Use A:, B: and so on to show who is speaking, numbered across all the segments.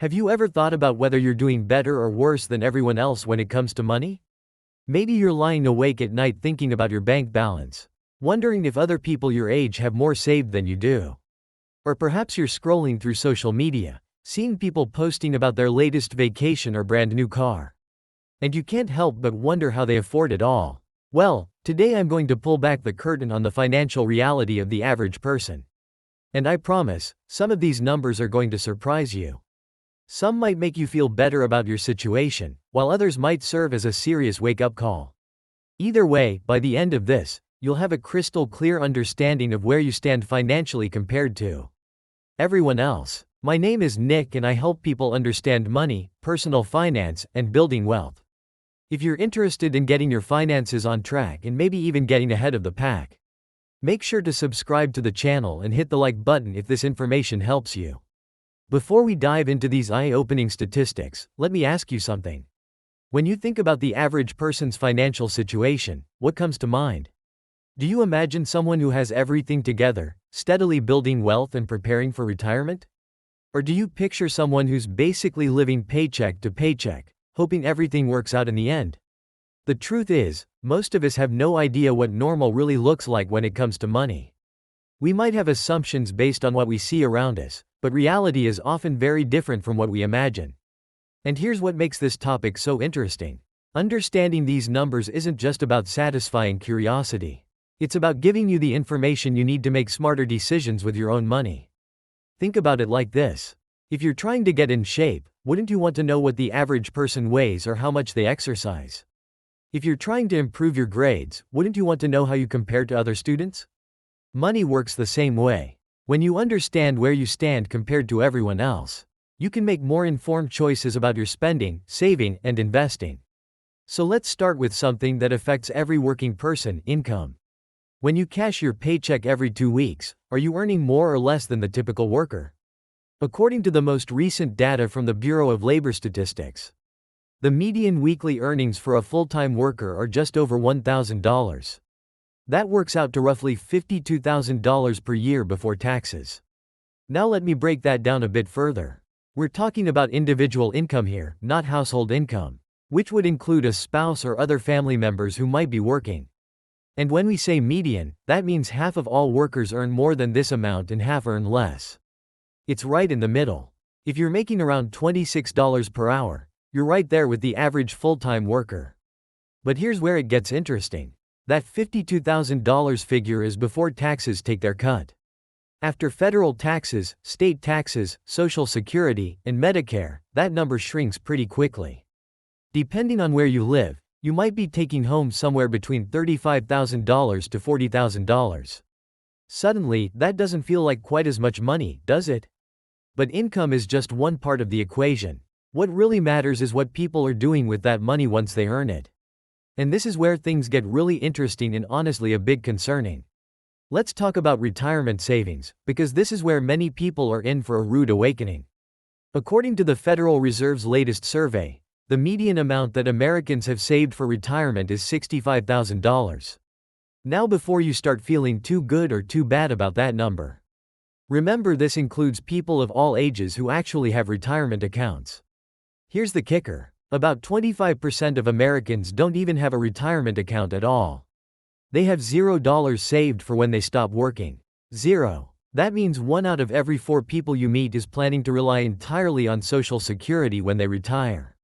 A: Have you ever thought about whether you're doing better or worse than everyone else when it comes to money? Maybe you're lying awake at night thinking about your bank balance, wondering if other people your age have more saved than you do. Or perhaps you're scrolling through social media, seeing people posting about their latest vacation or brand new car. And you can't help but wonder how they afford it all. Well, today I'm going to pull back the curtain on the financial reality of the average person. And I promise, some of these numbers are going to surprise you. Some might make you feel better about your situation, while others might serve as a serious wake-up call. Either way, by the end of this, you'll have a crystal clear understanding of where you stand financially compared to everyone else. My name is Nick and I help people understand money, personal finance, and building wealth. If you're interested in getting your finances on track and maybe even getting ahead of the pack, make sure to subscribe to the channel and hit the like button if this information helps you. Before we dive into these eye-opening statistics, let me ask you something. When you think about the average person's financial situation, what comes to mind? Do you imagine someone who has everything together, steadily building wealth and preparing for retirement? Or do you picture someone who's basically living paycheck to paycheck, hoping everything works out in the end? The truth is, most of us have no idea what normal really looks like when it comes to money. We might have assumptions based on what we see around us, but reality is often very different from what we imagine. And here's what makes this topic so interesting. Understanding these numbers isn't just about satisfying curiosity. It's about giving you the information you need to make smarter decisions with your own money. Think about it like this. If you're trying to get in shape, wouldn't you want to know what the average person weighs or how much they exercise? If you're trying to improve your grades, wouldn't you want to know how you compare to other students? Money works the same way. When you understand where you stand compared to everyone else, you can make more informed choices about your spending, saving, and investing. So let's start with something that affects every working person: income. When you cash your paycheck every 2 weeks, are you earning more or less than the typical worker? According to the most recent data from the Bureau of Labor Statistics, the median weekly earnings for a full-time worker are just over $1,000. That works out to roughly $52,000 per year before taxes. Now let me break that down a bit further. We're talking about individual income here, not household income, which would include a spouse or other family members who might be working. And when we say median, that means half of all workers earn more than this amount and half earn less. It's right in the middle. If you're making around $26 per hour, you're right there with the average full-time worker. But here's where it gets interesting. That $52,000 figure is before taxes take their cut. After federal taxes, state taxes, Social Security, and Medicare, that number shrinks pretty quickly. Depending on where you live, you might be taking home somewhere between $35,000 to $40,000. Suddenly, that doesn't feel like quite as much money, does it? But income is just one part of the equation. What really matters is what people are doing with that money once they earn it. And this is where things get really interesting and honestly a bit concerning. Let's talk about retirement savings, because this is where many people are in for a rude awakening. According to the Federal Reserve's latest survey, the median amount that Americans have saved for retirement is $65,000. Now before you start feeling too good or too bad about that number, remember this includes people of all ages who actually have retirement accounts. Here's the kicker. About 25% of Americans don't even have a retirement account at all. They have $0 saved for when they stop working. Zero. That means 1 out of every 4 people you meet is planning to rely entirely on Social Security when they retire.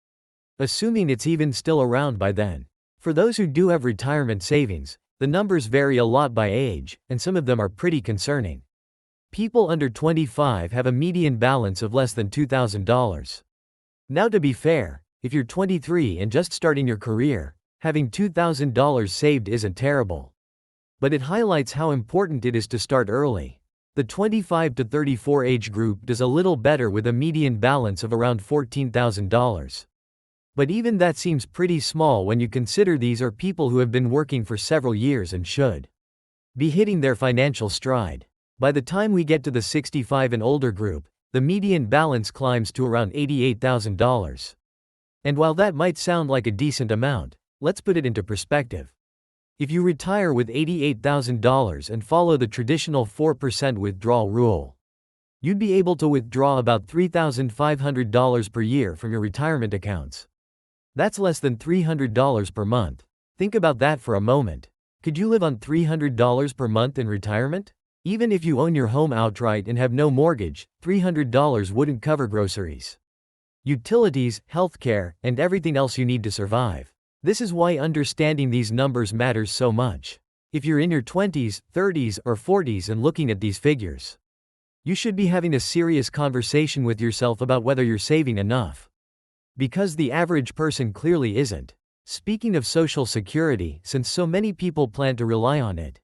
A: Assuming it's even still around by then. For those who do have retirement savings, the numbers vary a lot by age, and some of them are pretty concerning. People under 25 have a median balance of less than $2,000. Now to be fair, if you're 23 and just starting your career, having $2,000 saved isn't terrible. But it highlights how important it is to start early. The 25 to 34 age group does a little better with a median balance of around $14,000. But even that seems pretty small when you consider these are people who have been working for several years and should be hitting their financial stride. By the time we get to the 65 and older group, the median balance climbs to around $88,000. And while that might sound like a decent amount, let's put it into perspective. If you retire with $88,000 and follow the traditional 4% withdrawal rule, You'd be able to withdraw about $3,500 per year from your retirement accounts. That's less than $300 per month. Think about that for a moment. Could you live on $300 per month in retirement? Even if you own your home outright and have no mortgage, $300 wouldn't cover groceries, utilities, healthcare, and everything else you need to survive. This is why understanding these numbers matters so much. If you're in your 20s, 30s, or 40s and looking at these figures, you should be having a serious conversation with yourself about whether you're saving enough. Because the average person clearly isn't. Speaking of Social Security, since so many people plan to rely on it,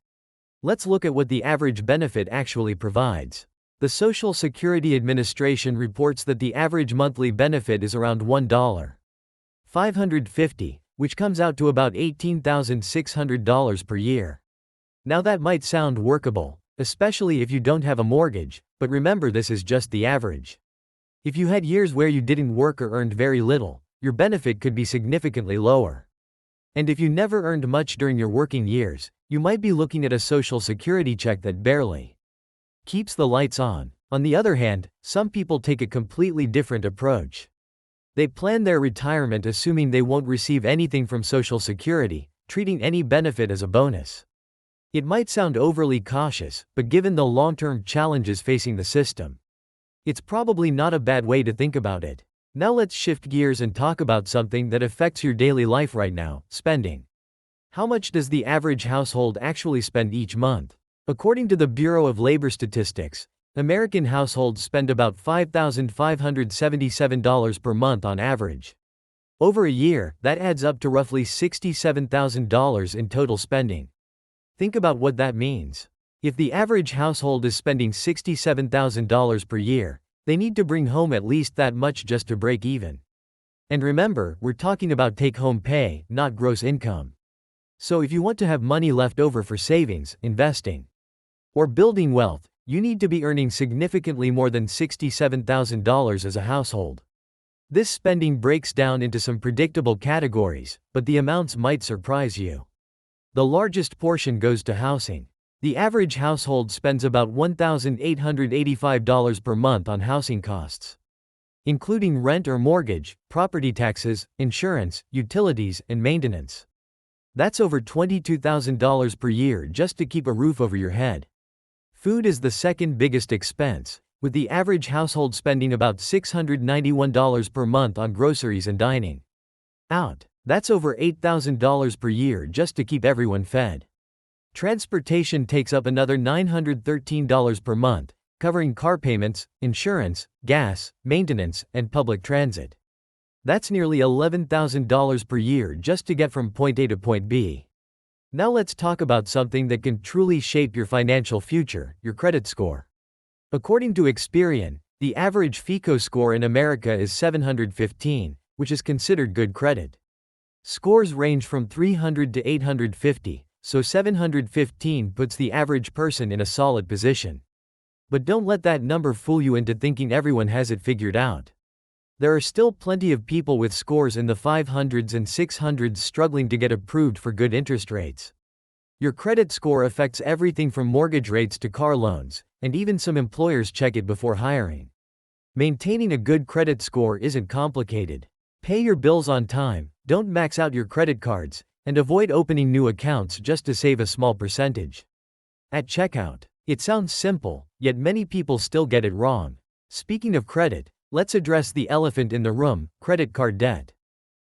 A: let's look at what the average benefit actually provides. The Social Security Administration reports that the average monthly benefit is around $1.550, which comes out to about $18,600 per year. Now that might sound workable, especially if you don't have a mortgage, but remember this is just the average. If you had years where you didn't work or earned very little, your benefit could be significantly lower. And if you never earned much during your working years, you might be looking at a Social Security check that barely keeps the lights on. On the other hand, some people take a completely different approach. They plan their retirement assuming they won't receive anything from Social Security, treating any benefit as a bonus. It might sound overly cautious, but given the long-term challenges facing the system, it's probably not a bad way to think about it. Now let's shift gears and talk about something that affects your daily life right now: spending. How much does the average household actually spend each month? According to the Bureau of Labor Statistics, American households spend about $5,577 per month on average. Over a year, that adds up to roughly $67,000 in total spending. Think about what that means. If the average household is spending $67,000 per year, they need to bring home at least that much just to break even. And remember, we're talking about take-home pay, not gross income. So if you want to have money left over for savings, investing, or building wealth, you need to be earning significantly more than $67,000 as a household. This spending breaks down into some predictable categories, but the amounts might surprise you. The largest portion goes to housing. The average household spends about $1,885 per month on housing costs, including rent or mortgage, property taxes, insurance, utilities, and maintenance. That's over $22,000 per year just to keep a roof over your head. Food is the second biggest expense, with the average household spending about $691 per month on groceries and dining out. That's over $8,000 per year just to keep everyone fed. Transportation takes up another $913 per month, covering car payments, insurance, gas, maintenance, and public transit. That's nearly $11,000 per year just to get from point A to point B. Now let's talk about something that can truly shape your financial future: your credit score. According to Experian, the average FICO score in America is 715, which is considered good credit. Scores range from 300 to 850, so 715 puts the average person in a solid position. But don't let that number fool you into thinking everyone has it figured out. There are still plenty of people with scores in the 500s and 600s struggling to get approved for good interest rates. Your credit score affects everything from mortgage rates to car loans, and even some employers check it before hiring. Maintaining a good credit score isn't complicated. Pay your bills on time, don't max out your credit cards, and avoid opening new accounts just to save a small percentage at checkout. It sounds simple, yet many people still get it wrong. Speaking of credit, let's address the elephant in the room: credit card debt.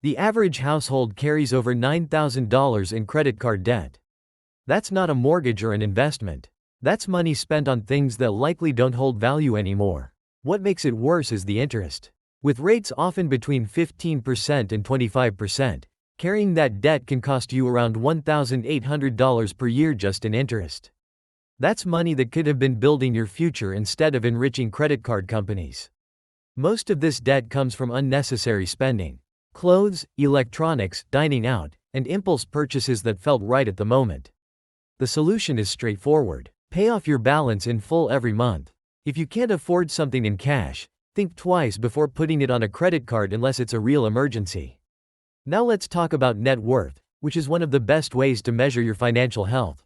A: The average household carries over $9,000 in credit card debt. That's not a mortgage or an investment. That's money spent on things that likely don't hold value anymore. What makes it worse is the interest. With rates often between 15% and 25%, carrying that debt can cost you around $1,800 per year just in interest. That's money that could have been building your future instead of enriching credit card companies. Most of this debt comes from unnecessary spending: clothes, electronics, dining out, and impulse purchases that felt right at the moment. The solution is straightforward. Pay off your balance in full every month. If you can't afford something in cash, think twice before putting it on a credit card unless it's a real emergency. Now let's talk about net worth, which is one of the best ways to measure your financial health.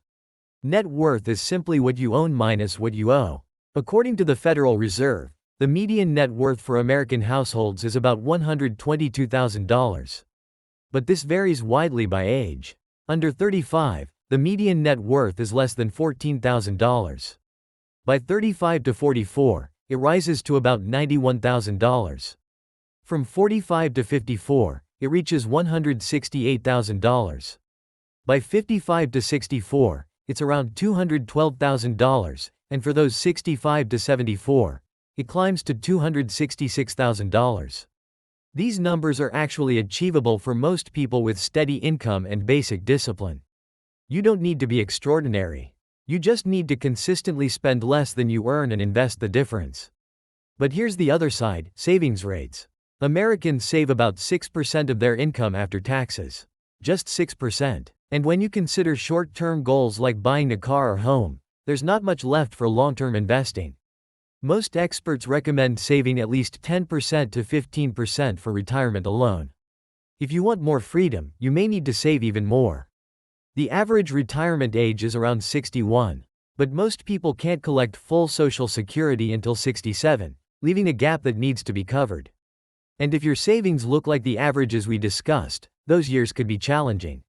A: Net worth is simply what you own minus what you owe. According to the Federal Reserve, the median net worth for American households is about $122,000. But this varies widely by age. Under 35, the median net worth is less than $14,000. By 35 to 44, it rises to about $91,000. From 45 to 54, it reaches $168,000. By 55 to 64, it's around $212,000, and for those 65 to 74, it climbs to $266,000. These numbers are actually achievable for most people with steady income and basic discipline. You don't need to be extraordinary. You just need to consistently spend less than you earn and invest the difference. But here's the other side: savings rates. Americans save about 6% of their income after taxes. Just 6%. And when you consider short-term goals like buying a car or home, there's not much left for long-term investing. Most experts recommend saving at least 10% to 15% for retirement alone. If you want more freedom, you may need to save even more. The average retirement age is around 61, but most people can't collect full Social Security until 67, leaving a gap that needs to be covered. And if your savings look like the averages we discussed, those years could be challenging.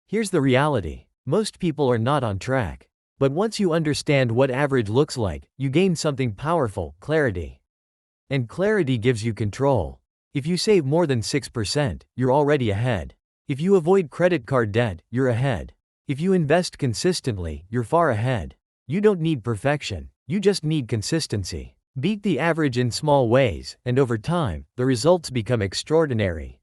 A: Here's the reality: most people are not on track. But once you understand what average looks like, you gain something powerful: clarity. And clarity gives you control. If you save more than 6%, you're already ahead. If you avoid credit card debt, you're ahead. If you invest consistently, you're far ahead. You don't need perfection, you just need consistency. Beat the average in small ways, and over time, the results become extraordinary.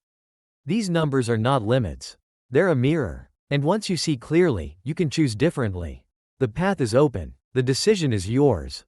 A: These numbers are not limits. They're a mirror. And once you see clearly, you can choose differently. The path is open. The decision is yours.